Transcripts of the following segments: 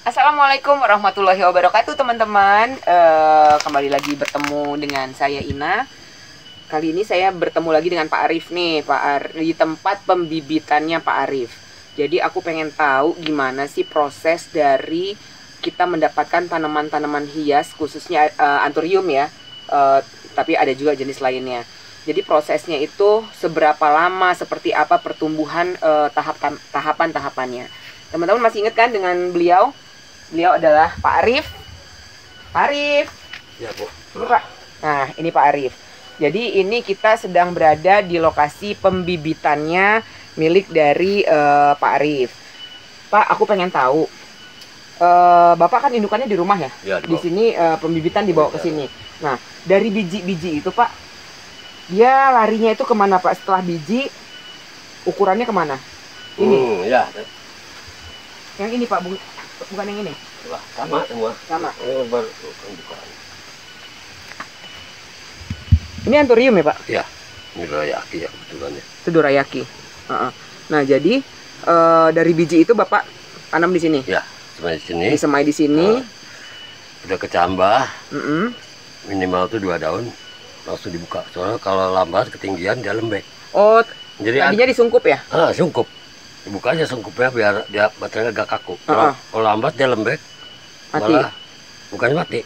Assalamualaikum warahmatullahi wabarakatuh teman-teman. Kembali lagi bertemu dengan saya Ina. Kali ini saya bertemu lagi dengan Pak Arif nih, di tempat pembibitannya Pak Arif. Jadi aku pengen tahu gimana sih proses dari kita mendapatkan tanaman-tanaman hias, khususnya anthurium ya. Tapi ada juga jenis lainnya. Jadi prosesnya itu seberapa lama, seperti apa pertumbuhan, tahapan-tahapannya. Teman-teman masih ingat kan dengan beliau? Beliau adalah Pak Arif. Pak Arif. Ya, Bu. Ini, Pak. Nah, ini Pak Arif. Jadi ini kita sedang berada di lokasi pembibitannya milik dari Pak Arif. Pak, aku pengen tahu. Bapak kan indukannya di rumah ya? Ya, di sini pembibitan dibawa ke sini. Nah, dari biji-biji itu, Pak, dia larinya itu kemana, Pak? Setelah biji, ukurannya kemana? Ini. Ya. Yang ini, Pak, bukan yang ini. Wah, sama semua. Sama. Ini baru pembukaan. Ini anthurium ya, Pak? Ya, ini dorayaki ya kebetulan ya. Itu dorayaki. Nah, jadi dari biji itu Bapak tanam di sini. Ya, semai di sini. Disemai di sini. Udah kecambah. Mm-mm. Minimal tuh 2 daun. Langsung dibuka. Soalnya kalau lambat ketinggian dia lembek. Oh, Jadi tadinya disungkup ya? sungkup. Dibuka aja sungkupnya biar dia batangnya agak kaku. Kalau lambat dia lembek. Mati. Malah bukannya mati.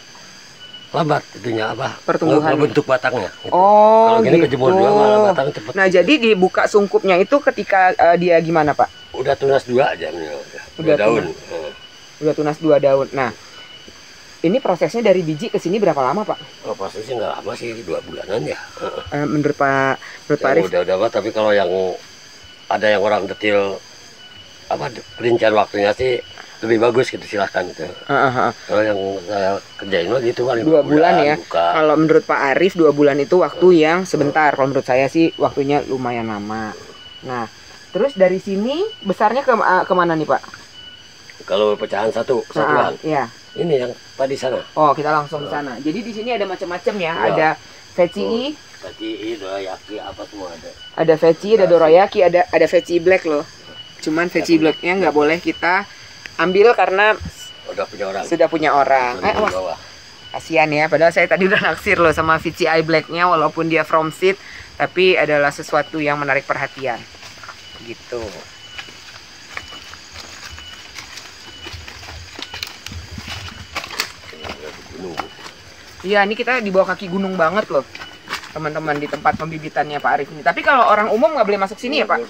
Lambat itunya apa? Pertumbuhan. Bentuk batangnya. Gitu. Oh, kalau gini gitu. kejemur juga malah batang cepet. Nah, jadi dibuka sungkupnya itu ketika dia gimana, Pak? Udah tunas 2 aja minimal. Udah 2 daun. Udah tunas 2 daun. Nah, ini prosesnya dari biji ke sini berapa lama, Pak? Oh, prosesnya nggak lama sih, 2 bulanan ya. Menurut Pak Arif? Udah Pak, tapi kalau yang ada yang orang detil perincian waktunya sih lebih bagus gitu, silahkan gitu. Kalau yang saya kerjain mah gitu paling 2 bulan ya. Buka. Kalau menurut Pak Arif 2 bulan itu waktu yang sebentar. Kalau menurut saya sih waktunya lumayan lama. Nah, terus dari sini besarnya kemana nih, Pak? Kalau pecahan satuan. Iya. Ini yang tadi sana. Oh, kita langsung ke sana. Jadi di sini ada macam-macam ya. Ya. Ada vecii, dorayaki apa semua ada. ada vecii, ada dorayaki, ada vecii black loh. Cuman vecii blacknya nggak boleh kita ambil karena Sudah punya orang. Wah, kasihan ya. Padahal saya tadi udah naksir loh sama vecii blacknya, walaupun dia from seed, tapi adalah sesuatu yang menarik perhatian. Gitu. Iya, ini kita di bawah kaki gunung banget loh, teman-teman, di tempat pembibitannya Pak Arif ini. Tapi kalau orang umum nggak boleh masuk sini ya, Pak?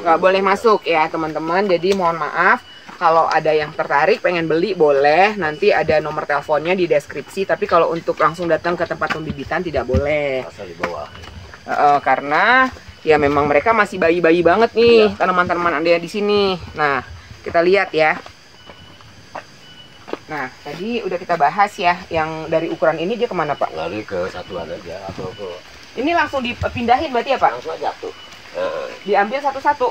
Nggak boleh masuk ya, teman-teman. Jadi mohon maaf, kalau ada yang tertarik pengen beli boleh. Nanti ada nomor teleponnya di deskripsi. Tapi kalau untuk langsung datang ke tempat pembibitan tidak boleh. Asal di bawah. Karena ya memang mereka masih bayi-bayi banget nih, tanaman-tanaman Anda di sini. Nah, kita lihat ya. Nah, tadi udah kita bahas ya, yang dari ukuran ini dia kemana, Pak? Lari ke satuan aja atau ke... Ini langsung dipindahin berarti ya, Pak? Langsung aja tuh. Diambil satu-satu.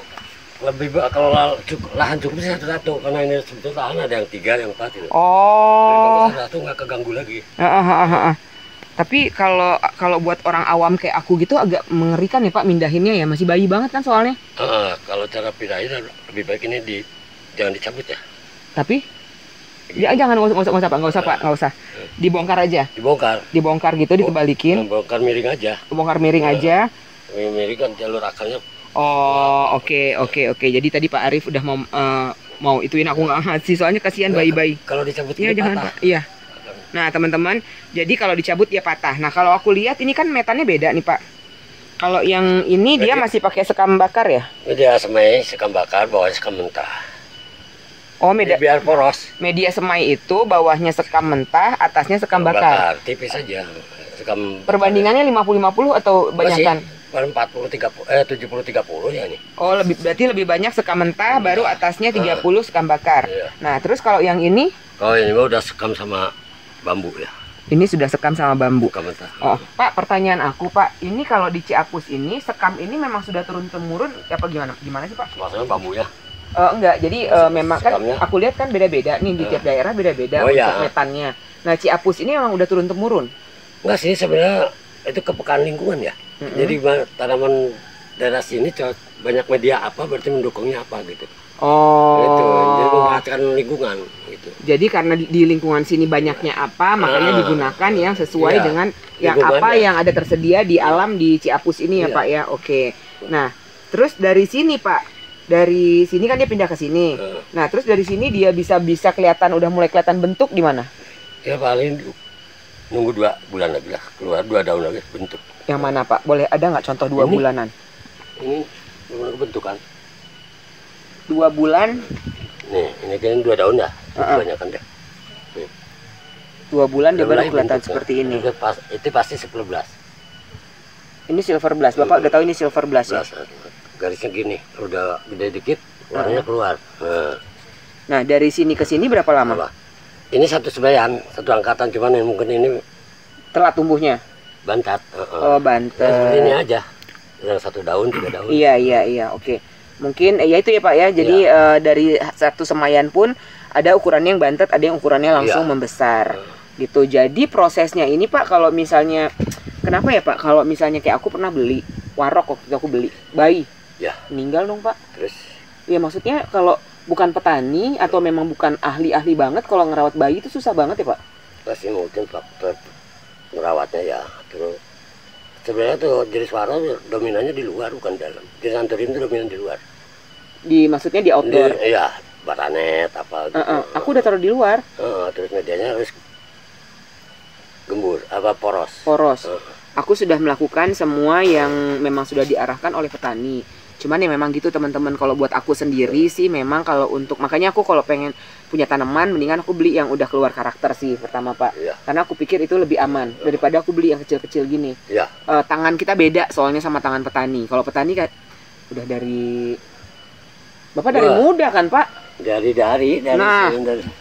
Kalau lahan cukup sih satu-satu, karena ini sebetulnya lahan ada yang 3, yang 4 itu. Oh. Satu nggak keganggu lagi. Tapi kalau buat orang awam kayak aku gitu agak mengerikan ya, Pak, mindahinnya ya, masih bayi banget kan soalnya. Kalau cara pindahin lebih baik ini jangan dicabut ya. Tapi ya jangan, nggak usah Pak, nggak usah. Dibongkar aja. Dibongkar gitu, ditebalikin. Bongkar miring aja. Bongkar miring aja. Miring kan jalur akarnya. Oh, oke. Jadi tadi Pak Arif udah mau ituin, aku nggak ngasih soalnya kasihan bayi-bayi. Kalau dicabut iya jangan, Pak. Iya. Nah, teman-teman, jadi kalau dicabut dia patah. Nah, kalau aku lihat ini kan metannya beda nih, Pak. Kalau yang ini dia masih pakai sekam bakar ya? Dia semai sekam bakar, bawahnya sekam mentah. Oh, biar poros. Media semai itu bawahnya sekam mentah, atasnya sekam bakar. Tipis aja. Sekam. Perbandingannya 50-50 atau banyakan? 70-30 ya nih. Oh, berarti lebih banyak sekam mentah, baru atasnya 30 sekam bakar. Iya. Nah, terus kalau yang ini? Kalau ini udah sekam sama bambu ya. Ini sudah sekam sama bambu. Sekam mentah. Oh, Pak, pertanyaan aku, Pak, ini kalau di Ciapus ini sekam ini memang sudah turun-temurun apa gimana? Gimana sih, Pak? Maksudnya bambunya? Enggak, jadi memang kan aku lihat kan beda-beda nih, di tiap daerah beda-beda metannya. Nah, Ciapus ini memang udah turun-temurun. Enggak sih, sebenarnya itu kepekaan lingkungan ya. Jadi tanaman daerah sini banyak media apa berarti mendukungnya apa gitu. Oh. Gitu. Jadi memanfaatkan lingkungan gitu. Jadi karena di lingkungan sini banyaknya apa, makanya digunakan yang sesuai dengan yang apa yang ada tersedia di alam di Ciapus ini ya Pak ya. Oke. Nah, terus dari sini Pak, dari sini kan dia pindah ke sini. Nah, terus dari sini dia bisa kelihatan, udah mulai kelihatan bentuk di mana? Ya paling nunggu 2 bulan lagi lah, keluar 2 daun lagi bentuk. Yang mana Pak? Boleh ada nggak contoh 2 bulanan? Ini bentukan. 2 bulan. Nih, ini kan 2 daun ya. Kebanyakan deh. 2 bulan dia baru kelihatan seperti ini. Itu pasti silver blast. Ini silver blast. Bapak udah tahu ini silver blast ya? Garisnya gini, udah gede dikit, warnanya keluar. Nah, dari sini ke sini berapa lama? Ini satu sebayan, satu angkatan, cuman mungkin ini telat tumbuhnya. Bantat. Oh, bantat. Seperti ini aja. Yang 1 daun, 3 daun. Iya, oke. Mungkin ya itu ya Pak ya. Jadi dari satu semayan pun ada ukurannya yang bantet, ada yang ukurannya langsung membesar. Gitu. Jadi prosesnya ini Pak, kalau misalnya kenapa ya Pak? Kalau misalnya kayak aku pernah beli warok, waktu itu aku beli bayi. Meninggal dong Pak. Terus? Ya maksudnya kalau bukan petani atau memang bukan ahli-ahli banget, kalau ngerawat bayi itu susah banget ya Pak? Pasti mungkin faktor merawatnya ya. Terus sebenarnya tuh jenis warok dominannya di luar, bukan dalam. Jenis anturim itu dominan di luar. Maksudnya di outdoor? Iya, baranet apa gitu. Aku udah taruh di luar. Terus medianya harus gembur, poros. Aku sudah melakukan semua yang memang sudah diarahkan oleh petani. Cuman ya memang gitu teman-teman, kalau buat aku sendiri sih memang kalau untuk, makanya aku kalau pengen punya tanaman mendingan aku beli yang udah keluar karakter sih pertama Pak. Karena aku pikir itu lebih aman daripada aku beli yang kecil-kecil gini. Tangan kita beda soalnya sama tangan petani. Kalau petani kan udah dari Bapak dari muda kan Pak?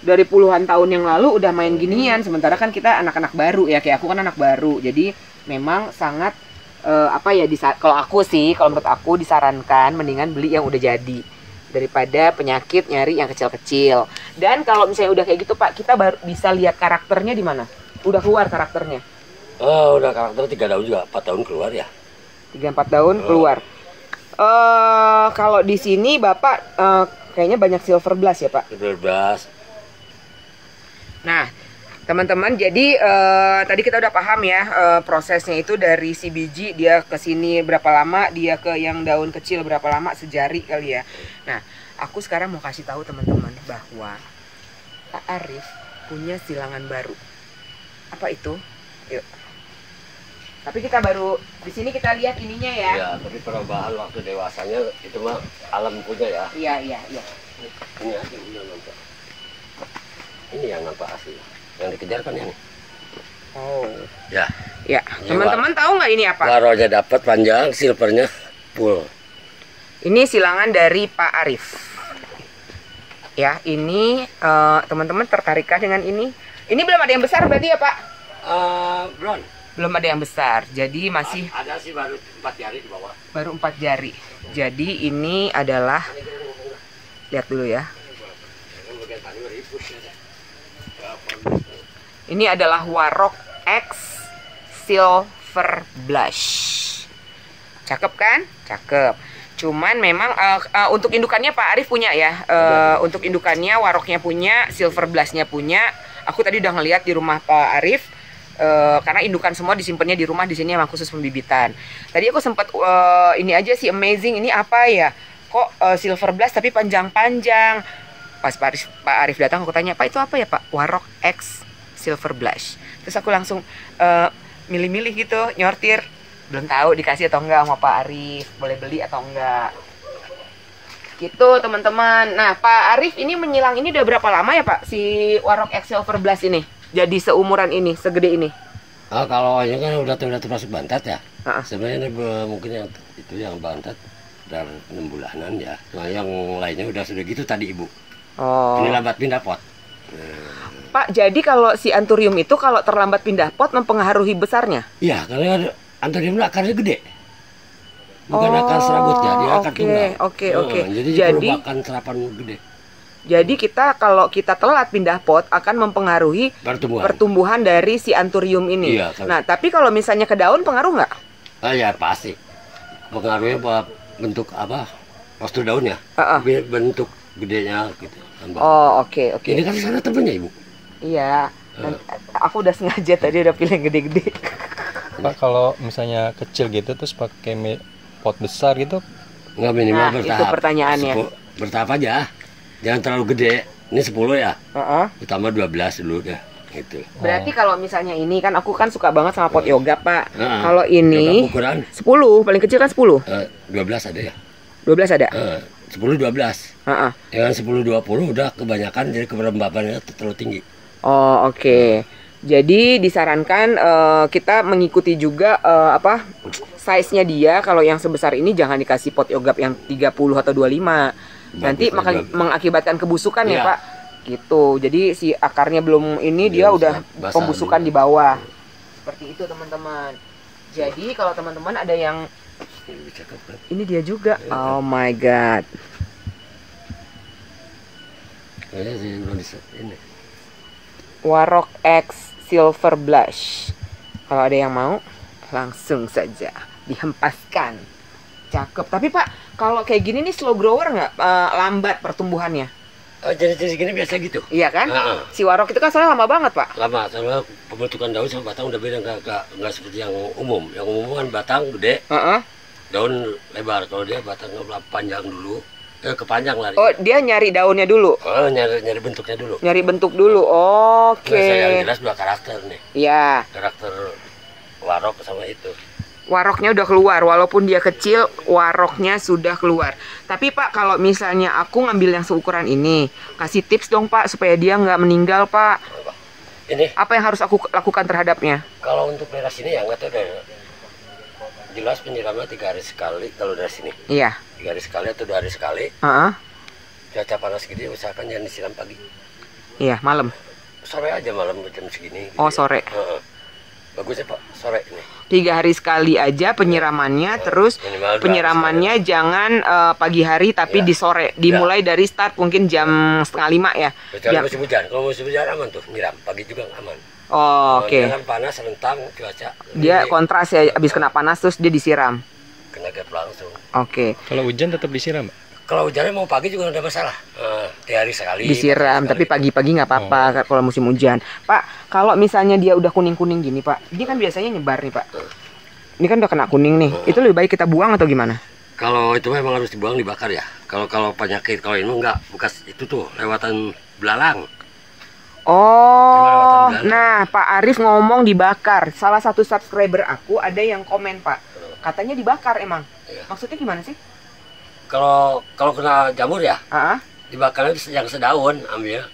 Dari puluhan tahun yang lalu udah main ginian. Sementara kan kita anak-anak baru ya, kayak aku kan anak baru. Jadi memang sangat kalau aku sih, kalau menurut aku disarankan mendingan beli yang udah jadi daripada penyakit nyari yang kecil-kecil. Dan kalau misalnya udah kayak gitu Pak, kita baru bisa lihat karakternya di mana? Udah keluar karakternya? Udah karakter 3 daun juga, 4 daun keluar ya. 3-4 daun keluar. Kalau di sini Bapak kayaknya banyak silver blast ya Pak? Silver blast. Nah, teman-teman, jadi tadi kita udah paham ya prosesnya itu dari si biji dia ke sini berapa lama, dia ke yang daun kecil berapa lama, sejari kali ya. Nah, aku sekarang mau kasih tahu teman-teman bahwa Pak Arif punya silangan baru. Apa itu? Yuk. Tapi kita baru di sini kita lihat ininya ya. Iya, tapi perubahan waktu dewasanya itu mah alam punya ya. Iya. Ini aja udah nampak. Ini yang nampak asli. Yang dikejar kan ini. Oh. Ya. Teman-teman tahu nggak ini apa? Waronya dapat panjang, silvernya full. Ini silangan dari Pak Arif. Ya, ini teman-teman tertarikkah dengan ini? Ini belum ada yang besar berarti ya Pak? Belum ada yang besar. Jadi masih ada sih baru 4 jari di bawah. Baru 4 jari. Jadi ini adalah, lihat dulu ya. Ini adalah Warok X Silver Blush. Cakep kan? Cakep. Cuman memang untuk indukannya Pak Arif punya ya. Untuk indukannya Waroknya punya, Silver Blushnya punya. Aku tadi udah ngeliat di rumah Pak Arif. Karena indukan semua disimpannya di rumah, di sini emang khusus pembibitan. Tadi aku sempat ini aja sih amazing, ini apa ya? Kok silver blast tapi panjang-panjang. Pas Pak Arif datang aku tanya, "Pak itu apa ya, Pak?" Warok X Silver Blush. Terus aku langsung milih-milih gitu, nyortir. Belum tahu dikasih atau enggak sama Pak Arif, boleh beli atau enggak. Gitu teman-teman. Nah, Pak Arif ini menyilang ini udah berapa lama ya, Pak? Si Warok X Silver Blush ini? Jadi seumuran ini, segede ini. Kalau ini kan udah termasuk bantat ya. Sebenarnya mungkin yang bantat dari 6 bulanan ya. Nah, yang lainnya sudah gitu tadi Ibu. Ini lambat pindah pot. Pak, jadi kalau si anthurium itu kalau terlambat pindah pot mempengaruhi besarnya? Iya, karena anthurium akarnya gede. Bukan akar serabutnya, dia akar tunggal. Oke. Jadi merupakan serapan gede. Jadi kita kalau kita telat pindah pot akan mempengaruhi pertumbuhan dari si anthurium ini. Iya, kan. Nah, tapi kalau misalnya ke daun pengaruh nggak? Ya pasti. Pengaruhnya bentuk apa? Postur daunnya. Bentuk gedenya gitu. Oh, oke. Ini kan sana temennya Ibu. Iya. Aku udah sengaja tadi udah pilih gede-gede. Pak, kalau misalnya kecil gitu terus pakai pot besar gitu? Nggak, minimal bertahap. Itu pertanyaannya. Bertahap aja. Jangan terlalu gede. Ini 10 ya. Utama 12 dulu dah. Gitu. Berarti kalau misalnya ini kan aku kan suka banget sama pot yoga, Pak. Kalau ini ukuran 10, paling kecil kan 10. 12 ada ya? 12 ada? 10 12. Yang 10 20 udah kebanyakan, jadi kelembabannya terlalu tinggi. Oh, oke. Jadi disarankan kita mengikuti juga size-nya dia. Kalau yang sebesar ini jangan dikasih pot yogurt yang 30 atau 25. Nanti mengakibatkan kebusukan ya, Pak. Gitu. Jadi si akarnya belum ini, dia udah pembusukan di bawah. Seperti itu, teman-teman. Jadi kalau teman-teman ada yang ini dia juga. Oh my god. Warok X Silver Blush. Kalau ada yang mau, langsung saja dihempaskan. Cakep. Tapi Pak, kalau kayak gini nih slow grower nggak? Lambat pertumbuhannya? Jenis-jenis gini biasa gitu. Iya kan? Si warok itu kan soalnya lama banget, Pak. Lama, soalnya pembentukan daun sama batang udah beda, nggak seperti yang umum. Yang umum kan batang gede, daun lebar. Kalau dia batangnya panjang dulu. Kepanjang lari. Oh, dia nyari daunnya dulu? Oh, nyari bentuknya dulu. Nyari bentuk dulu, oke. Yang jelas dua karakter nih. Iya. Karakter warok sama itu. Waroknya udah keluar, walaupun dia kecil, waroknya sudah keluar. Tapi Pak, kalau misalnya aku ngambil yang seukuran ini, kasih tips dong Pak, supaya dia nggak meninggal Pak. Ini? Apa yang harus aku lakukan terhadapnya? Kalau untuk daerah sini ya nggak tahu deh. Jelas penyiraman 3 hari sekali kalau dari sini. Iya. 3 hari sekali atau 2 hari sekali. Cuaca panas gitu, usahakan jangan disiram pagi. Iya, malam. Sore aja, malam jam segini. Gitu oh, sore. Bagusnya Pak, sore ini. 3 hari sekali aja penyiramannya, terus penyiramannya jangan pagi hari tapi di sore. Dimulai dari start mungkin jam 4:30 ya. Kecuali musim hujan. Kalau musim hujan aman tuh, nyiram. Pagi juga aman. Oh, oke. Dia kan panas, rentang cuaca. Dia kontras ya, habis kena panas terus dia disiram. Kena gap langsung. Oke. Kalau hujan tetap disiram, Pak? Kalau hujannya mau pagi juga nggak ada masalah. 3 hari sekali. Disiram, tapi pagi-pagi nggak apa-apa kalau musim hujan. Pak, kalau misalnya dia udah kuning-kuning gini, Pak, ini kan biasanya nyebar nih, Pak. Ini kan udah kena kuning nih. Itu lebih baik kita buang atau gimana? Kalau itu memang harus dibuang, dibakar ya. Kalau penyakit, kalau ini enggak, bekas itu tuh lewatan belalang. Oh, nah Pak Arif ngomong dibakar. Salah satu subscriber aku ada yang komen Pak, katanya dibakar emang. Maksudnya gimana sih? Kalau kena jamur ya, dibakarnya yang sedaun ambil,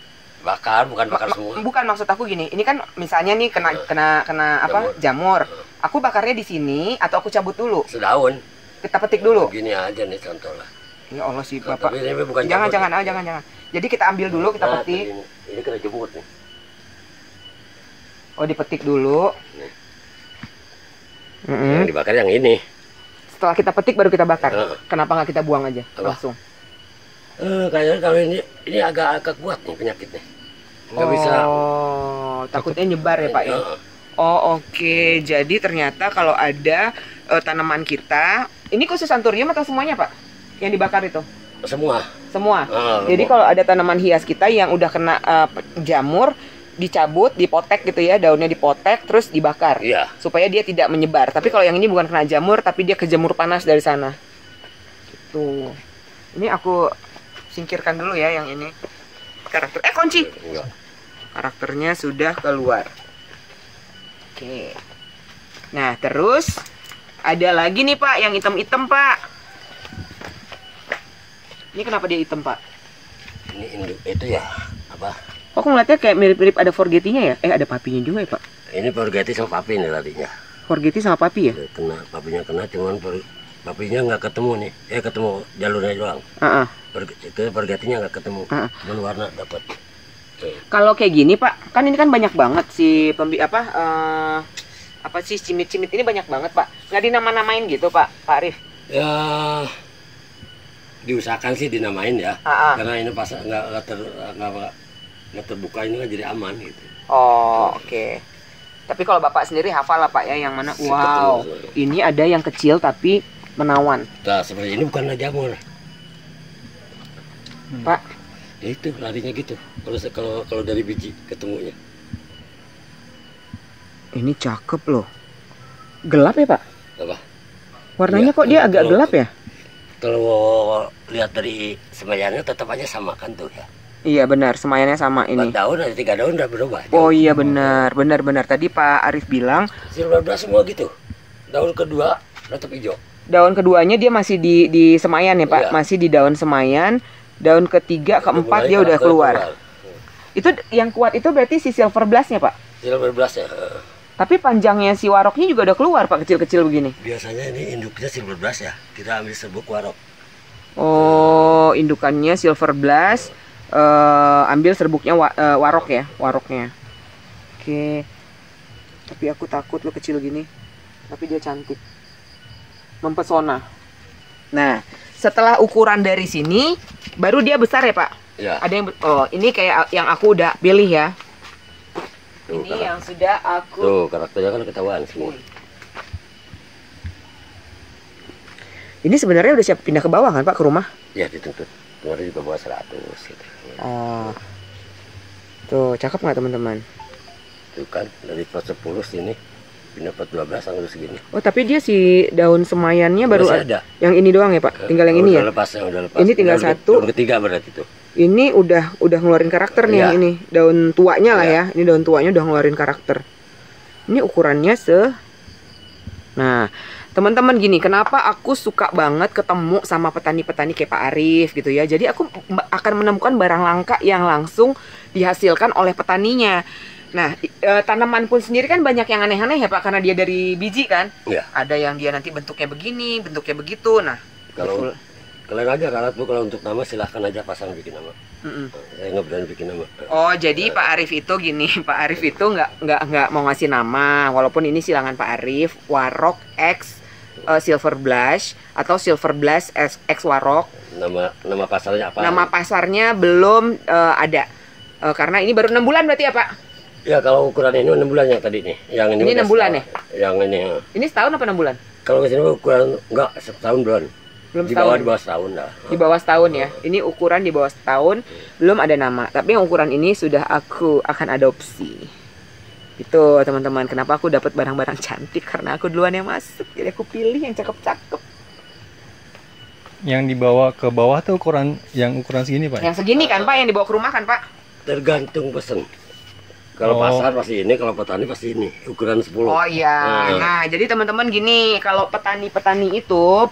bakar, bukan bakar semua. Bukan, maksud aku gini, ini kan misalnya nih kena apa jamur. Aku bakarnya di sini atau aku cabut dulu? Sedaun. Kita petik dulu. Gini aja nih contoh lah. Ya Allah sih Bapak. Tapi ini bukan jangan. Jadi kita ambil dulu, kita petik. Ini kena jemur nih. Oh, dipetik dulu. Yang dibakar yang ini. Setelah kita petik baru kita bakar. Kenapa nggak kita buang aja langsung? Kayaknya kalau ini agak kuat nih penyakitnya. Nggak bisa. Oh, takutnya nyebar ya Pak ya. Oh, oke. Jadi ternyata kalau ada tanaman kita, ini khusus anthurium atau semuanya Pak? Yang dibakar itu? Semua. Jadi kalau ada tanaman hias kita yang udah kena jamur, dicabut, dipotek gitu ya, daunnya dipotek terus dibakar. Iya. Supaya dia tidak menyebar. Tapi kalau yang ini bukan kena jamur, tapi dia kejamur panas dari sana. Gitu. Ini aku singkirkan dulu ya yang ini. Karakter kunci. Enggak. Karakternya sudah keluar. Oke. Nah, terus ada lagi nih Pak yang hitam-hitam Pak. Ini kenapa dia hitam Pak? Ini induk itu ya apa? Kok aku ngeliatnya kayak mirip-mirip ada forgetty-nya ya? Ada papinya juga ya Pak? Ini forgetty sama papi nih tadinya. Forgetty sama papi ya? Papinya kena, cuman papinya nggak ketemu nih. Ketemu jalurnya doang. Itu forgetty-nya nggak ketemu. Cuman warna dapat. Kalau kayak gini Pak, kan ini kan banyak banget si cimit-cimit ini banyak banget Pak. Nggak dinama-namain gitu Pak Arif? Ya, diusahakan sih dinamain ya. Karena ini pas nggak terbuka, ini kan jadi aman gitu. Oh, oke. Tapi kalau Bapak sendiri hafal lah Pak ya yang mana? Wow, ini ada yang kecil tapi menawan. Nah, seperti ini bukan jamur. Pak, Ya itu larinya gitu. Kalau dari biji ketemunya. Ini cakep loh. Gelap ya Pak? Apa? Warnanya Ya, kok dia agak gelap ya? Kalau lihat dari semayannya tetap aja sama kan tuh ya. Iya benar, semayannya sama ini. 4 daun ada 3 daun udah berubah. Oh iya benar. Tadi Pak Arif bilang silver blast semua gitu. Daun kedua tetap hijau. daun keduanya dia masih di semayan ya Pak? Iya. Masih di daun semayan. Daun ketiga, keempat dia udah keluar. Itu yang kuat itu berarti si silver blastnya Pak? Silver blast ya. Tapi panjangnya si waroknya juga udah keluar Pak, kecil-kecil begini. Biasanya ini induknya silver blast ya. Kita ambil serbuk warok. Oh, indukannya silver blast. Ambil serbuknya warok ya, waroknya. Oke. Tapi aku takut lo kecil gini. Tapi dia cantik. Mempesona. Nah, setelah ukuran dari sini, baru dia besar ya Pak? Ya. Ada yang ini kayak yang aku udah pilih ya. Tuh, Ini yang sudah aku. Tuh karakternya kan ketahuan semua. Ini sebenarnya udah siap pindah ke bawah kan Pak, ke rumah? Ya dituntut. Kemarin juga bawa 100 gitu. Oh. Tuh, cakep nggak teman-teman? Tuh kan dari pot 10 sini pindah pot 12 sampai segini. Oh, tapi dia si daun semayannya baru Masih ada. Yang ini doang ya Pak? Tinggal yang ini ya? Udah lepas. Ini tinggal satu. Daun ketiga berarti tuh. Ini udah ngeluarin karakter nih Iya. yang ini. Daun tuanya lah Iya. ya. Ini daun tuanya udah ngeluarin karakter. Ini ukurannya Nah, teman-teman gini, kenapa aku suka banget ketemu sama petani-petani kayak Pak Arif gitu ya. Jadi aku akan menemukan barang langka yang langsung dihasilkan oleh petaninya. Nah, tanaman pun sendiri kan banyak yang aneh-aneh ya Pak, karena dia dari biji kan. Iya. Ada yang dia nanti bentuknya begini, bentuknya begitu. Nah, Kalau kalian aja kalau Bu, kalau untuk nama silahkan aja pasang bikin nama. Saya nggak berani bikin nama. Oh, jadi Pak Arif itu gini, Pak Arif itu nggak mau ngasih nama, walaupun ini silangan Pak Arif, Warok X Silver Blush atau Silver Blush X Warok. Nama pasarnya apa? Nama pasarnya belum ada, karena ini baru 6 bulan berarti ya Pak? Ya kalau ukuran ini 6 bulan yang tadi nih. Yang ini Ini 6 bulan ya? Yang ini. Ini setahun apa 6 bulan? Kalau kesini ukuran enggak setahun belum. Belum Di setahun. bawah setahun dah. Di bawah setahun ya. Ini ukuran di bawah setahun, belum ada nama. Tapi yang ukuran ini sudah aku akan adopsi. Itu teman-teman, kenapa aku dapat barang-barang cantik, karena aku duluan yang masuk. Jadi aku pilih yang cakep-cakep. Yang dibawa ke bawah tuh ukuran segini Pak? Yang segini kan Pak, yang dibawa ke rumah kan Pak? Tergantung pesen. Kalau pasar pasti ini, kalau petani pasti ini, ukuran 10. Oh iya. Nah, jadi teman-teman gini, kalau petani-petani itu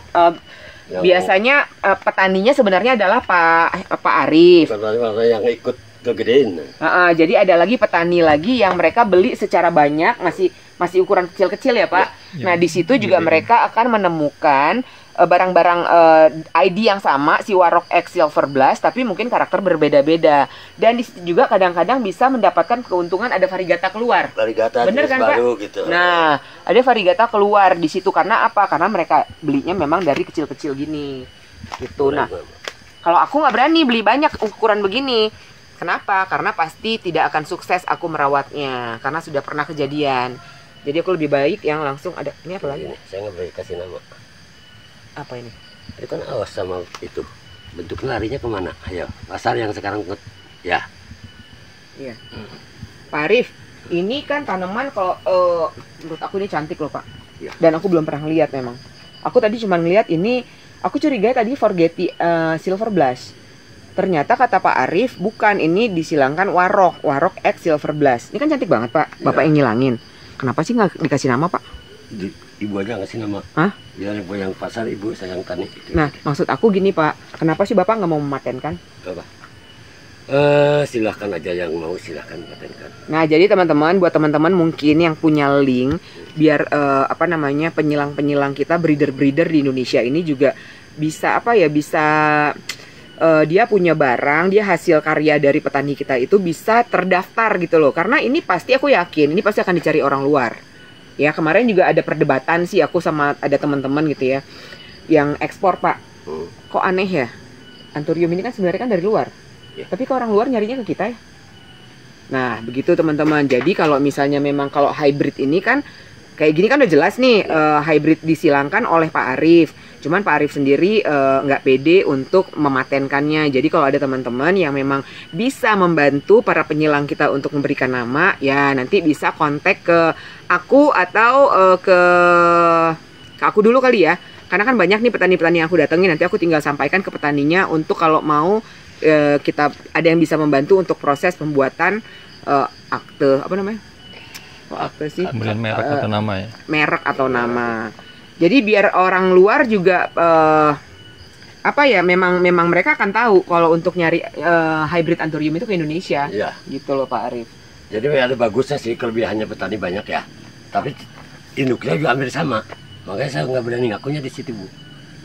biasanya petaninya sebenarnya adalah Pak Arif. Petani yang ikut kegedean. Jadi ada lagi petani lagi yang mereka beli secara banyak, masih ukuran kecil-kecil ya Pak. Nah, di situ juga mereka akan menemukan barang-barang ID yang sama, si Warok X Silver Blast, tapi mungkin karakter berbeda-beda. Dan di situ juga kadang-kadang bisa mendapatkan keuntungan ada variegata keluar. Variegata bener kan baru Pak? gitu. Nah, ada variegata keluar di situ karena apa? Karena mereka belinya memang dari kecil-kecil gini. Gitu. Nah, kalau aku nggak berani beli banyak ukuran begini. Kenapa? Karena pasti tidak akan sukses aku merawatnya, karena sudah pernah kejadian. Jadi aku lebih baik yang langsung ada. Ini apa lagi? Saya nggak boleh kasih nama. Apa ini? Itu kan awas sama itu. Bentuknya larinya kemana? Ayo, pasar yang sekarang ya. Iya. Pak Arif, ini kan tanaman kalau menurut aku ini cantik loh Pak. Ya. Dan aku belum pernah lihat memang. Aku tadi cuma ngeliat ini, aku curiga tadi Forgeti Silver Blush. Ternyata kata Pak Arif, bukan, ini disilangkan Warok X Silver Blush. Ini kan cantik banget Pak, Bapak yang ngilangin. Kenapa sih nggak dikasih nama Pak? Ibu aja ngasih nama. Hah? Dia yang pasar, ibu saya yang tani. Nah, maksud aku gini Pak, kenapa sih Bapak nggak mau mematenkan? Apa? Silahkan aja yang mau, silahkan patenkan. Nah, jadi teman-teman, buat teman-teman mungkin yang punya link, biar penyilang-penyilang kita, breeder-breeder di Indonesia ini juga bisa dia punya barang, dia hasil karya dari petani kita itu bisa terdaftar gitu loh. Karena ini pasti aku yakin, ini pasti akan dicari orang luar. Ya, kemarin juga ada perdebatan sih aku sama ada teman-teman gitu ya, yang ekspor Pak. Kok aneh ya? Anthurium ini kan sebenarnya kan dari luar. Tapi kok orang luar nyarinya ke kita ya? Nah, begitu teman-teman. Jadi kalau misalnya memang kalau hybrid ini kan kayak gini kan udah jelas nih, hybrid disilangkan oleh Pak Arif. Cuman Pak Arif sendiri nggak pede untuk mematenkannya. Jadi kalau ada teman-teman yang memang bisa membantu para penyilang kita untuk memberikan nama, ya nanti bisa kontak ke aku atau ke aku dulu kali ya. Karena kan banyak nih petani-petani yang aku datengin, nanti aku tinggal sampaikan ke petaninya untuk kalau mau kita ada yang bisa membantu untuk proses pembuatan akte apa namanya? Akte sih. Pembelian merek atau nama ya. Merek atau nama. Jadi biar orang luar juga apa ya, memang mereka akan tahu kalau untuk nyari hybrid anthurium itu ke Indonesia. Iya. Gitu loh Pak Arif. Jadi ada bagusnya sih, kelebihannya petani banyak ya. Tapi induknya juga hampir sama. Makanya saya nggak berani ngakunya di situ, Bu.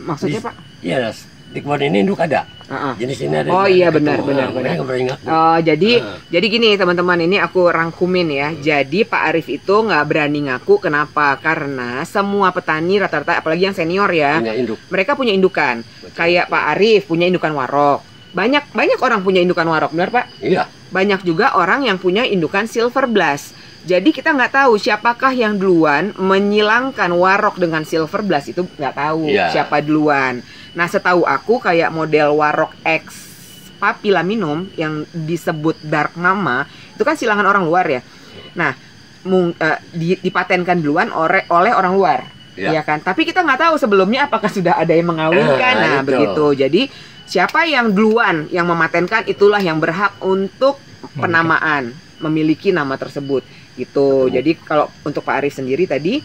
Maksudnya Pak? Iya, di kebun ini induk ada. Jenis ini ada. Oh iya benar. Nggak berani ngaku. Oh jadi gini teman-teman, ini aku rangkumin ya. Jadi Pak Arif itu nggak berani ngaku, kenapa? Karena semua petani rata-rata, apalagi yang senior ya, Punya induk. mereka punya indukan. Betul. Kayak Pak Arif punya indukan warok. Banyak orang punya indukan warok, benar Pak? Iya. Banyak juga orang yang punya indukan silver blast. Jadi kita nggak tahu siapakah yang duluan menyilangkan warok dengan silver blast, itu nggak tahu siapa duluan. Nah setahu aku kayak model warok X papilaminum yang disebut dark mama itu kan silangan orang luar ya. Nah dipatenkan duluan oleh orang luar, ya kan. Tapi kita nggak tahu sebelumnya apakah sudah ada yang mengawinkan. Nah begitu. Jadi siapa yang duluan yang mematenkan itulah yang berhak untuk penamaan, memiliki nama tersebut. Gitu. Jadi kalau untuk Pak Arif sendiri tadi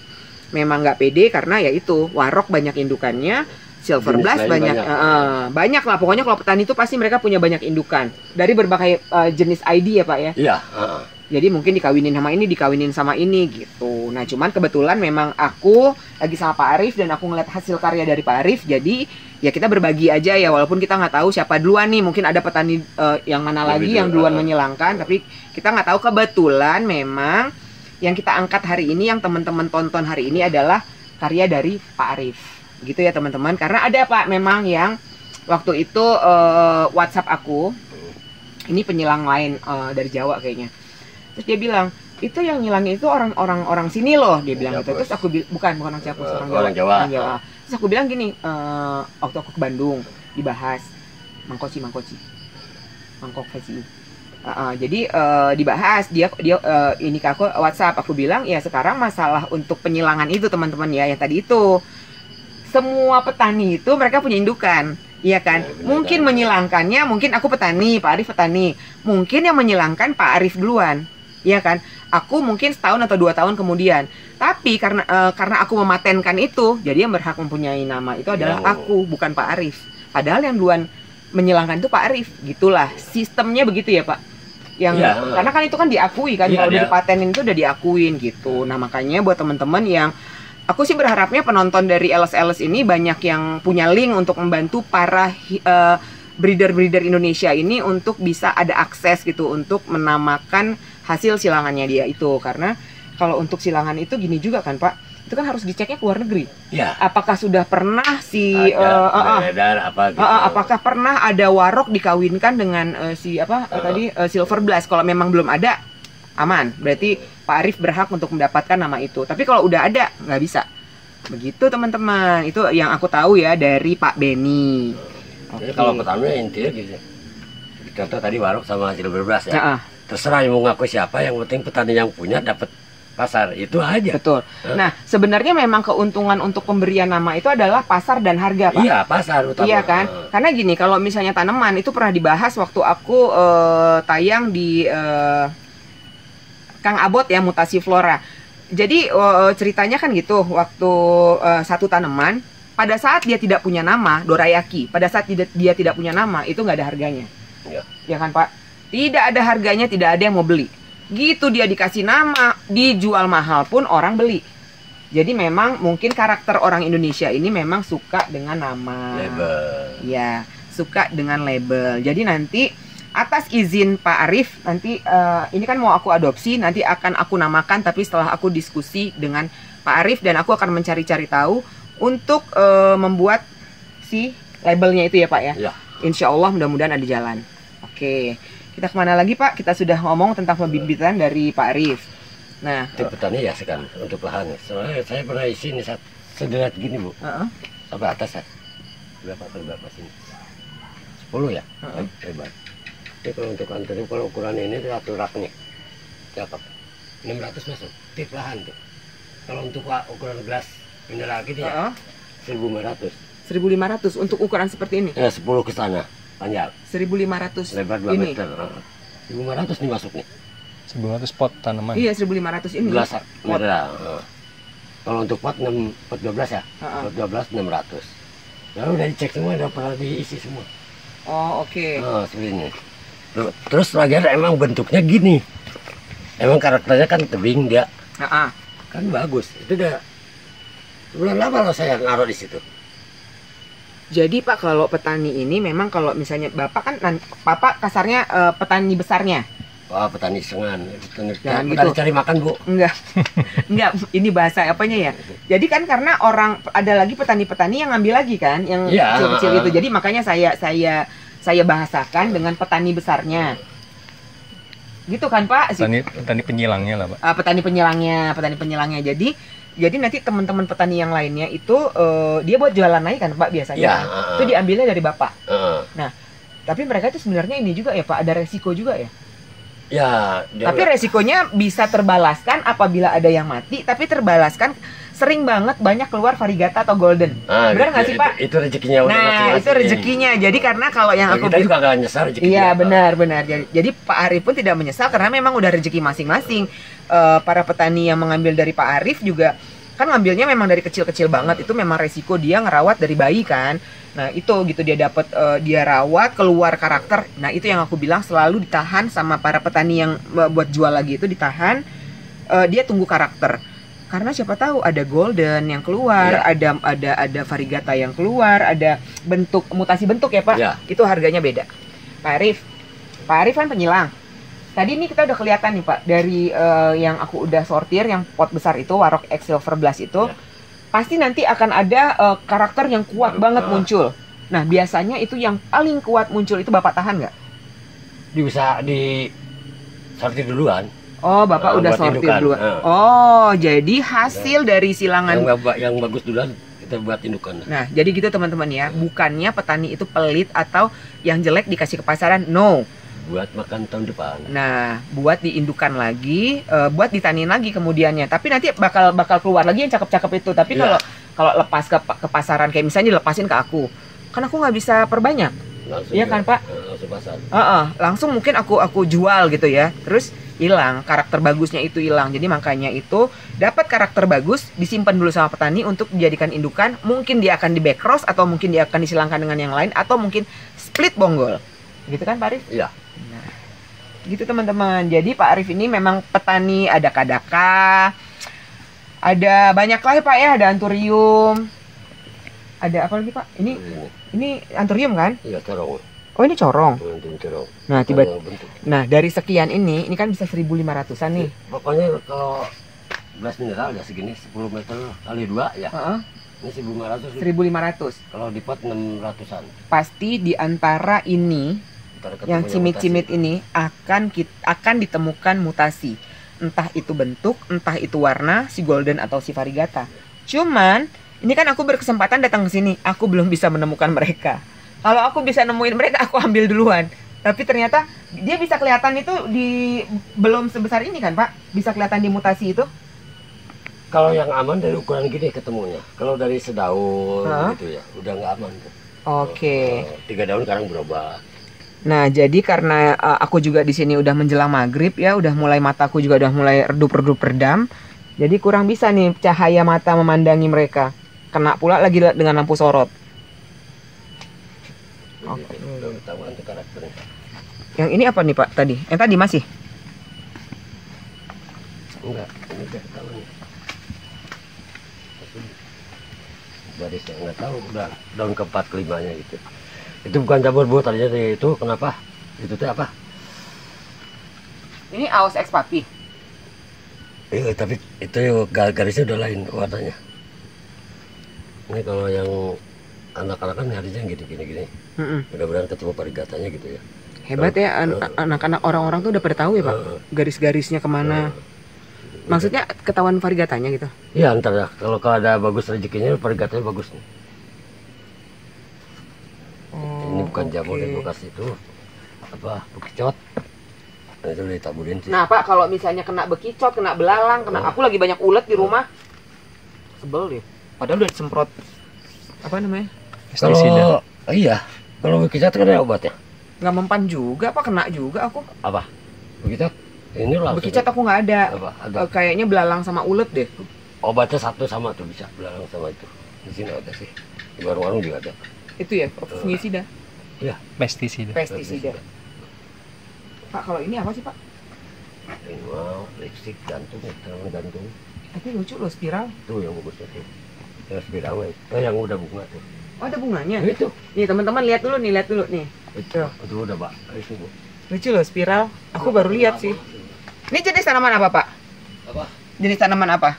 memang nggak pede karena ya itu warok banyak indukannya, silver blast banyak lah. Pokoknya kalau petani itu pasti mereka punya banyak indukan dari berbagai jenis ID ya Pak ya. Iya. Jadi mungkin dikawinin sama ini gitu. Nah cuman kebetulan memang aku lagi sama Pak Arif dan aku ngeliat hasil karya dari Pak Arif. Jadi ya kita berbagi aja ya, walaupun kita nggak tahu siapa duluan nih. Mungkin ada petani yang mana lagi yang duluan menyilangkan. Tapi kita nggak tahu, kebetulan memang yang kita angkat hari ini, yang teman-teman tonton hari ini adalah karya dari Pak Arif. Gitu ya teman-teman. Karena ada Pak memang yang waktu itu WhatsApp aku. Ini penyilang lain dari Jawa kayaknya. Terus dia bilang, itu yang ngilangin itu orang sini loh, dia bilang gitu. Terus aku bukan orang Ciapus, orang Jawa. Terus aku bilang gini, waktu aku ke Bandung dibahas mangkok VCI. Jadi dibahas dia ini ke aku WhatsApp, aku bilang ya sekarang masalah untuk penyilangan itu teman-teman ya, yang tadi itu semua petani itu mereka punya indukan. Iya kan, mungkin menyilangkannya, mungkin aku petani, Pak Arif petani, mungkin yang menyilangkan Pak Arif duluan. Iya kan, aku mungkin setahun atau 2 tahun kemudian. Tapi karena aku mematenkan itu, jadi yang berhak mempunyai nama itu adalah aku, bukan Pak Arif. Padahal yang duluan menyilangkan itu Pak Arif. Gitulah sistemnya begitu ya Pak. Karena kan itu kan diakui kan, kalau udah dipatenin itu udah diakuin gitu. Nah makanya buat teman-teman yang, aku sih berharapnya penonton dari LS ini banyak yang punya link untuk membantu para breeder-breeder Indonesia ini untuk bisa ada akses gitu untuk menamakan hasil silangannya dia itu. Karena kalau untuk silangan itu gini juga kan Pak, itu kan harus diceknya ke luar negeri. Ya. Apakah sudah pernah beredar apa gitu. Apakah pernah ada warok dikawinkan dengan silver blast? Kalau memang belum ada, aman. Berarti Pak Arif berhak untuk mendapatkan nama itu. Tapi kalau udah ada, nggak bisa. Begitu teman-teman. Itu yang aku tahu ya dari Pak Beni. Jadi kalau pertama intinya gitu. Contoh tadi warok sama silver blast ya. Terserah yang mau ngaku siapa, yang penting petani yang punya dapat pasar, itu aja. Betul. Nah, sebenarnya memang keuntungan untuk pemberian nama itu adalah pasar dan harga, Pak. Iya, pasar utama. Iya kan? Karena gini, kalau misalnya tanaman itu pernah dibahas waktu aku tayang di Kang Abot ya, Mutasi Flora. Jadi ceritanya kan gitu, waktu satu tanaman pada saat dia tidak punya nama, dorayaki, pada saat dia tidak punya nama, itu nggak ada harganya. Iya. Ya kan, Pak? Tidak ada harganya, tidak ada yang mau beli. Gitu dia dikasih nama, dijual mahal pun orang beli. Jadi memang mungkin karakter orang Indonesia ini memang suka dengan nama. Label. Ya, suka dengan label. Jadi nanti atas izin Pak Arif, nanti ini kan mau aku adopsi, nanti akan aku namakan, tapi setelah aku diskusi dengan Pak Arif dan aku akan mencari-cari tahu untuk membuat si labelnya itu ya Pak ya. Ya. Insya Allah mudah-mudahan ada jalan. Oke. Kita kemana lagi Pak? Kita sudah ngomong tentang pembibitan dari Pak Arif. Nah, untuk petani ya sekarang untuk lahan. Soalnya saya pernah isi ini sederhana gini Bu. sampai atas ya. Berapa sini? 10 ya? Hebat. Jadi kalau untuk anturim, kalau ukuran ini tuh satu rak nih. Cakep. 600 masuk. Tip lahan tuh. Kalau untuk ukuran gelas mineral gitu ya, 1.500. 1.500 untuk ukuran seperti ini? Ya, 10 ke sana, panjang. 1.500 lebar 2 ini. meter. 1.500 nih masuk nih. 1.500 pot tanaman. Iya, 1.500 ini. Gelas mineral. Kalau untuk pot 12 ya, pot 12 600. Lalu udah dicek semua, udah pernah diisi semua. Oh, oke. Seperti ini. Terus lagi emang bentuknya gini. Emang karakternya kan tebing dia. Kan bagus. Itu udah bulan lama loh saya ngaruh di situ. Jadi Pak, kalau petani ini memang kalau misalnya Bapak kan, Bapak kasarnya petani besarnya. Wah, petani sengan. Jangan petani gitu. cari makan, Bu. Enggak. Enggak, ini bahasa apanya ya? Jadi kan karena ada lagi petani-petani yang ngambil lagi kan, yang kecil-kecil itu. Jadi makanya saya bahasakan dengan petani besarnya. Gitu kan, Pak? Petani penyilangnya lah, Pak. Petani penyilangnya. Jadi nanti teman-teman petani yang lainnya itu dia buat jualan lagi kan, Pak, biasanya. Itu diambilnya dari Bapak. Nah, tapi mereka itu sebenarnya ini juga ya, Pak, ada resiko juga ya? Ya, tapi resikonya bisa terbalaskan apabila ada yang mati, tapi terbalaskan sering banget banyak keluar varigata atau golden. Benar nggak sih, Pak? Itu rezekinya. Nah, itu rezekinya. Jadi karena kalau yang aku kita juga nggak nyesal rezekinya. Iya, benar. Jadi Pak Arif pun tidak menyesal karena memang udah rezeki masing-masing. Para petani yang mengambil dari Pak Arif juga kan ngambilnya memang dari kecil-kecil banget. Itu memang resiko dia ngerawat dari bayi kan. Nah, itu gitu dia dapat dia rawat keluar karakter. Nah, itu yang aku bilang selalu ditahan sama para petani yang buat jual lagi itu ditahan. Dia tunggu karakter. Karena siapa tahu ada golden yang keluar, ada varigata yang keluar, ada mutasi bentuk ya, Pak. Itu harganya beda. Pak Arif kan penyilang. Tadi ini kita udah kelihatan nih, Pak, dari yang aku udah sortir yang pot besar itu Warok X Silver Blast itu. Pasti nanti akan ada karakter yang kuat banget muncul. Nah, biasanya itu yang paling kuat muncul itu Bapak tahan nggak? Bisa di sortir duluan. Oh, Bapak udah sortir duluan. Oh, jadi hasil dari silangan yang bagus duluan kita buat indukan. Nah, jadi gitu teman-teman ya. Bukannya petani itu pelit atau yang jelek dikasih ke pasaran. No. Buat makan tahun depan. Nah, buat diindukan lagi, buat ditanin lagi kemudiannya. Tapi nanti bakal keluar lagi yang cakep-cakep itu. Tapi kalau lepas ke pasaran kayak misalnya dilepasin ke aku, kan aku nggak bisa perbanyak. Iya kan, Pak? Langsung pasar. Langsung mungkin aku jual gitu ya. Terus hilang, karakter bagusnya itu hilang. Jadi makanya itu dapat karakter bagus disimpan dulu sama petani untuk dijadikan indukan. Mungkin dia akan di backcross atau mungkin dia akan disilangkan dengan yang lain atau mungkin split bonggol. Gitu kan, Pak Arif? Iya. Nah, gitu teman-teman. Jadi Pak Arif ini memang petani, ada kadaka, ada banyak lah ya, Pak ya, ada anturium. Ada apa lagi, Pak? Ini anturium kan? Iya, corong. Oh, ini corong. Nah, nah, dari sekian ini kan bisa 1.500-an nih. Pokoknya kalau gelas mineral ya segini 10 meter kali 2 ya. Ini 1.500. 1.500. Kalau di pot 600-an. Pasti di antara ini yang cimit-cimit ini akan ditemukan mutasi. Entah itu bentuk, entah itu warna, si golden atau si varigata. Cuman ini kan aku berkesempatan datang ke sini, aku belum bisa menemukan mereka. Kalau aku bisa nemuin mereka, aku ambil duluan. Tapi ternyata dia bisa kelihatan itu belum sebesar ini kan, Pak? Bisa kelihatan di mutasi itu? Kalau yang aman dari ukuran gini ketemunya. Kalau dari sedaun gitu ya, udah nggak aman. Oke. 3 daun sekarang berubah. Nah, jadi karena aku juga di sini udah menjelang maghrib ya, udah mulai mataku juga udah mulai redup-redup redam. Jadi kurang bisa nih cahaya mata memandangi mereka. Kena pula lagi dengan lampu sorot. Oke. Yang ini apa nih, Pak, tadi? Yang tadi masih? Enggak, ini udah ketahuan. Barisnya nggak tahu, udah daun keempat kelimanya gitu. Itu bukan jamur, Bu, tadinya itu kenapa? Itu tuh apa? Ini Aos X Papi. Iya, tapi itu garisnya udah lain warnanya. Ini kalau yang anak-anak kan garisnya gini. Mudah-mudahan ketemu varigatanya gitu ya. Hebat ya, anak-anak orang-orang tuh udah pada tahu ya, Pak, garis-garisnya kemana. Maksudnya ketahuan varigatanya gitu? Iya, ntar ya. Kalau ada bagus rezekinya, varigatanya bagus nih. bukan jamur yang bekas itu apa bekicot. Nah, itu ditaburin sih. Nah Pak, kalau misalnya kena bekicot, kena belalang, aku lagi banyak ulet di rumah, sebel deh. Padahal udah disemprot apa namanya? Kalau iya, kalau bekicot kan ada obatnya. Nggak mempan juga, Pak, kena juga aku. Apa? Bekicot? Ini langsung. Bekicot aku nggak ada. Kayaknya belalang sama ulet deh. Obatnya satu sama tuh, bisa belalang sama itu. Di sini ada sih. Di warung-warung juga ada. Itu ya, fungisida. Iya, pestisida. Pak, kalau ini apa sih, Pak? Ini mau lipstick gantung, tanaman gantung. Tapi lucu loh, spiral. Tuh yang bagusnya tuh. Yang spiral, yang udah bunga tuh. Oh, ada bunganya? Itu. Nih, teman-teman lihat dulu nih, Itu udah, Pak. Itu, Bu. Lucu loh, spiral. Aku baru lihat sih. Ini jenis tanaman apa, Pak? Apa? Jenis tanaman apa?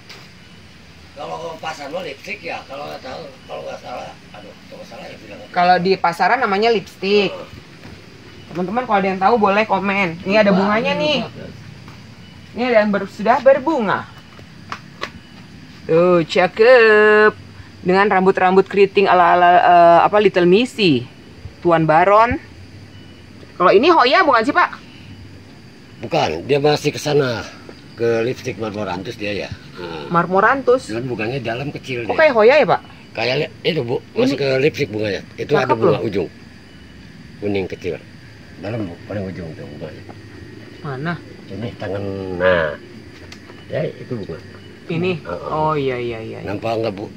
Kalau pasar lo lipstick ya, kalau nggak tahu, kalau nggak salah, kalau salah ya bilang. Kalau di pasaran namanya lipstick. Teman-teman kalau ada yang tahu boleh komen. Ini ada bunganya nih. Ini ada yang sudah berbunga. Tuh, cakep. Dengan rambut-rambut keriting ala-ala apa Little Missy. Tuan Baron. Kalau ini Hoya bukan sih, Pak? Bukan, dia masih ke sana. Ke lipstick Marmorantus dia ya. Marmorantus. Dan bunganya dalam kecil dia. Kayak Hoya ya, Pak? Kayak itu, Bu. Masih ke lipstick bunganya. Itu ada bunga ujung. Kuning kecil. Dalam, Bu, paling ujung tuh bunganya. Mana? Ini tangan. Nah. Ya, itu bunga. Ini. Oh iya. Nampak enggak, Bu?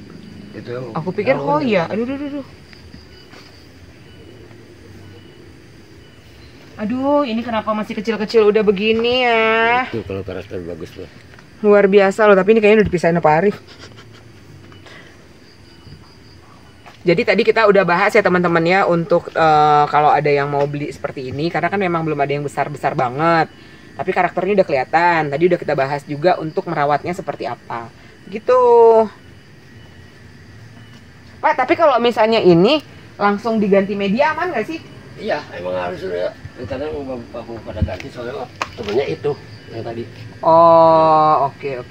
Itu. Aku pikir Hoya. Aduh. Aduh, ini kenapa masih kecil-kecil udah begini ya? Itu kalau karakter bagus loh. Luar biasa loh, tapi ini kayaknya udah dipisahin sama Pak Arif. Jadi tadi kita udah bahas ya teman-teman ya untuk kalau ada yang mau beli seperti ini, karena kan memang belum ada yang besar-besar banget. Tapi karakternya udah kelihatan. Tadi udah kita bahas juga untuk merawatnya seperti apa. Gitu. Pak, tapi kalau misalnya ini langsung diganti media aman nggak sih? Iya, emang harus udah. Karena mau pada ganti soalnya temennya itu yang tadi. Oh, oke.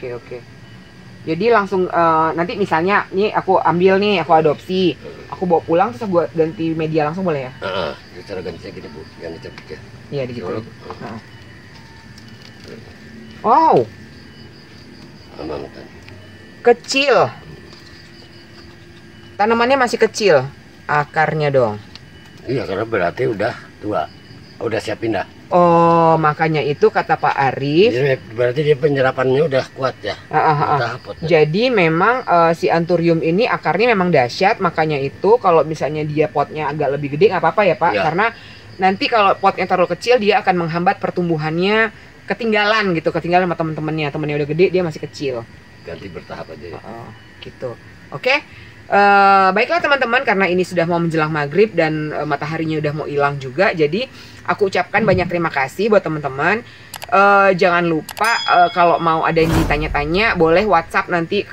Jadi langsung nanti misalnya nih aku ambil nih, aku adopsi, aku bawa pulang terus aku ganti media langsung boleh ya? Cara gantinya gini, Bu, ganti cepet ya. Iya, di situ. Wow. Aman. Kecil. Tanamannya masih kecil. Akarnya dong. Iya, karena berarti udah tua. Udah siap pindah. Oh, makanya itu kata Pak Arif. Berarti dia penyerapannya udah kuat ya. Jadi memang si Anthurium ini akarnya memang dahsyat. Makanya itu kalau misalnya dia potnya agak lebih gede nggak apa-apa ya, Pak. Ya. Karena nanti kalau potnya terlalu kecil dia akan menghambat pertumbuhannya, ketinggalan sama teman-temannya. Temannya udah gede, dia masih kecil. Ganti bertahap aja ya. Gitu. Oke. Baiklah teman-teman, karena ini sudah mau menjelang maghrib dan mataharinya udah mau hilang juga, jadi aku ucapkan banyak terima kasih buat teman-teman. Jangan lupa kalau mau ada yang ditanya-tanya boleh WhatsApp nanti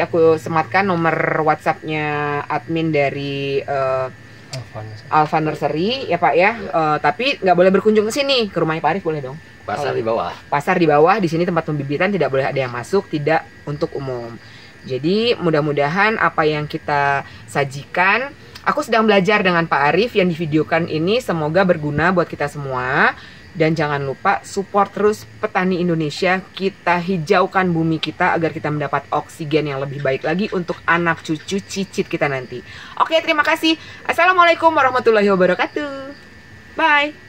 aku sematkan nomor WhatsAppnya admin dari Alpha Nursery ya Pak ya. Tapi nggak boleh berkunjung ke sini, ke rumahnya Pak Arif boleh dong. Pasar di bawah. Pasar di bawah, di sini tempat pembibitan, tidak boleh ada yang masuk, tidak untuk umum. Jadi mudah-mudahan apa yang kita sajikan, aku sedang belajar dengan Pak Arif yang divideokan ini, semoga berguna buat kita semua. Dan jangan lupa support terus petani Indonesia, kita hijaukan bumi kita agar kita mendapat oksigen yang lebih baik lagi untuk anak cucu cicit kita nanti. Oke, terima kasih. Assalamualaikum warahmatullahi wabarakatuh. Bye.